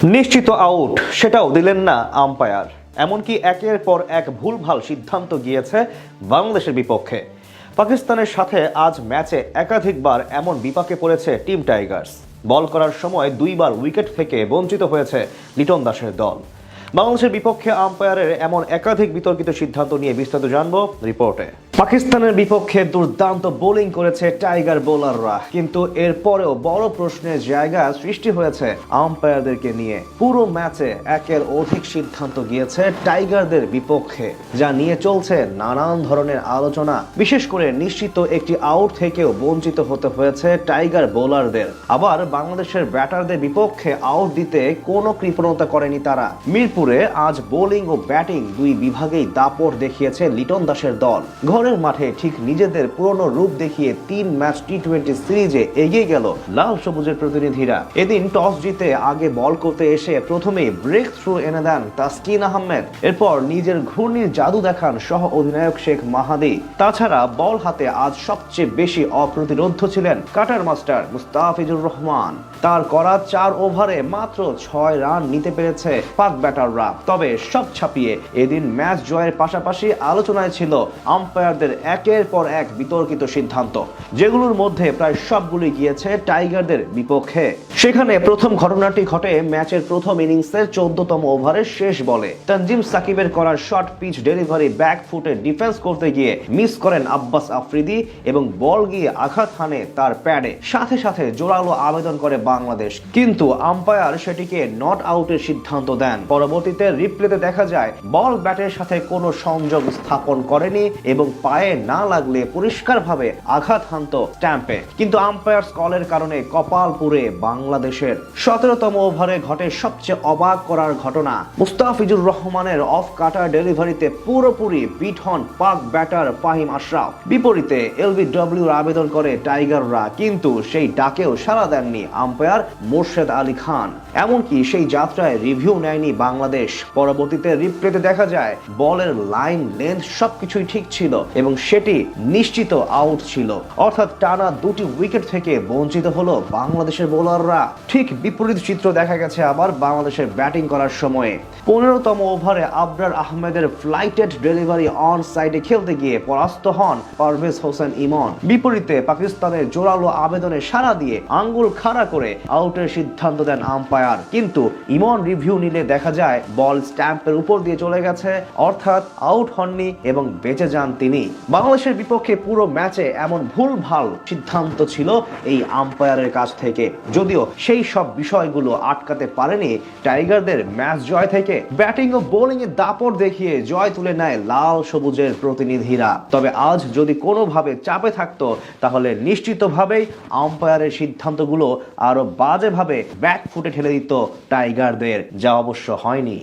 নিশ্চিত আউট সেটাও দিলেন না আম্পায়ার। এমনকি একের পর এক ভুলভাল সিদ্ধান্ত গিয়েছে বাংলাদেশের বিপক্ষে। পাকিস্তানের সাথে আজ ম্যাচে একাধিকবার এমন বিপাকে পড়েছে টিম টাইগার্স। বল করার সময় দুইবার উইকেট থেকে বঞ্চিত হয়েছে লিটন দাসের দল। বাংলাদেশের বিপক্ষে আম্পায়ারের এমন একাধিক বিতর্কিত সিদ্ধান্ত নিয়ে বিস্তারিত জানবো রিপোর্টে। পাকিস্তানের বিপক্ষে দুর্দান্ত বোলিং করেছে টাইগার বোলাররা, কিন্তু এরপরেও বড় প্রশ্নের জায়গা সৃষ্টি হয়েছে আম্পায়ারদেরকে নিয়ে। পুরো ম্যাচে একের অধিক সিদ্ধান্ত গিয়েছে টাইগারদের বিপক্ষে, যা নিয়ে চলছে নানান ধরনের আলোচনা। বিশেষ করে নিশ্চিত একটি আউট থেকেও বঞ্চিত হতে হয়েছে টাইগার বোলারদের। আবার বাংলাদেশের ব্যাটারদের বিপক্ষে আউট দিতে কোনো কৃপণতা করেনি তারা। মিরপুরে আজ বোলিং ও ব্যাটিং দুই বিভাগেই দাপট দেখিয়েছে লিটন দাসের দল। ঘরের মাঠে ঠিক নিজেদের পুরনো রূপ দেখিয়ে 3 ম্যাচ টি-20 সিরিজে এগিয়ে গেল লাল সবুজের প্রতিনিধিরা। এদিন টস জিতে আগে বল করতে এসে প্রথমেই ব্রেক থ্রু এনে দেন তাসকিন আহমেদ। এরপর নিজের ঘূর্ণির জাদু দেখান সহ অধিনায়ক শেখ মাহাদি। তাছাড়া বল হাতে আজ সবচেয়ে বেশি অপ্রতিরোধ্য ছিলেন কাটার মাস্টার মুস্তাফিজুর রহমান। তার করা 4 ওভারে মাত্র 6 রান নিতে পেরেছে পাক ব্যাটাররা। তবে সব ছাপিয়ে এদিন ম্যাচ জয়ের পাশাপাশি আলোচনায় ছিল আম্পায়ারদের একের পর এক বিতর্কিত সিদ্ধান্ত, যেগুলোর মধ্যে প্রায় সবগুলোই গিয়েছে টাইগারদের বিপক্ষে। সেখানে প্রথম ঘটনাটি ঘটে ম্যাচের প্রথম ইনিংসের 14তম ওভারের শেষ বলে। তানজিম সাকিবের করা শর্ট পিচ ডেলিভারি ব্যাক ফুটে ডিফেন্স করতে গিয়ে মিস করেন আব্বাস আফ্রিদি এবং বল গিয়ে আঘাত হানে তার প্যাডে। সাথে সাথে জোরালো আবেদন করে বাংলাদেশ, কিন্তু আম্পায়ার সেটিকে নট আউটের সিদ্ধান্ত দেন। পরবর্তীতে রিপ্লেতে দেখা যায় বল ব্যাটের সাথে কোনো সংযোগ স্থাপন করেনি এবং পায়ে না লাগলে পরিষ্কারভাবে আঘাত হানত স্ট্যাম্পে। কিন্তু আম্পায়ার্স কলের কারণে কপাল পুড়ে বাংলাদেশের। 17তম ওভারে ঘটে সবচেয়ে অবাক করার ঘটনা। মুস্তাফিজুর রহমানের অফ কাটার ডেলিভারিতে পুরোপুরি বিট হন পাক ব্যাটার ফাহিম আশরাফ। বিপরীতে এলবিডব্লিউর আবেদন করে টাইগাররা, কিন্তু সেই ডাকেও সাড়া দেননি আম্পায়ার মোর্শেদ আলী খান। এমনকি সেই যাত্রায় রিভিউ নেয়নি বাংলাদেশ। পরবর্তীতে রিপ্লেতে দেখা যায় বলের লাইন লেন্থ সবকিছুই ঠিক ছিল এবং সেটি নিশ্চিত আউট ছিল। অর্থাৎ টানা 2টি উইকেট থেকে বঞ্চিত হলো বাংলাদেশের বোলাররা। ঠিক বিপরীত চিত্র দেখা গেছে আবার বাংলাদেশের ব্যাটিং করার সময়ে। 15তম ওভারে আবরার আহমেদের ফ্লাইটেড ডেলিভারি অন সাইডে খেলতে গিয়ে পরাস্ত হন পারভেজ হোসেন ইমন। বিপরীতে পাকিস্তানের জোরালো আবেদনে সাড়া দিয়ে আঙ্গুল খাড়া করে আউটের সিদ্ধান্ত দেন আম্পায়ার, কিন্তু ইমন রিভিউ নিলে দেখা যায় বল স্ট্যাম্পের উপর দিয়ে চলে গেছে, অর্থাৎ আউট হননি এবং বেঁচে যান তিনি। বাংলাদেশের বিপক্ষে পুরো ম্যাচে এমন ভুলভাল সিদ্ধান্ত ছিল এই আম্পায়ারের কাছ থেকে, যদিও সেই সব বিষয়গুলো আটকাতে পারেনি টাইগারদের ম্যাচ জয় থেকে। ব্যাটিং ও বোলিং এ দাপট দেখিয়ে জয় তুলে নেয় লাল সবুজের প্রতিনিধিরা। তবে আজ যদি কোনোভাবে চাপে থাকতো তাহলে নিশ্চিতভাবেই আম্পায়ারের সিদ্ধান্তগুলো আরো বাজেভাবে ব্যাক ফুটে ঠেলে দিত টাইগারদের, যা অবশ্য হয়নি।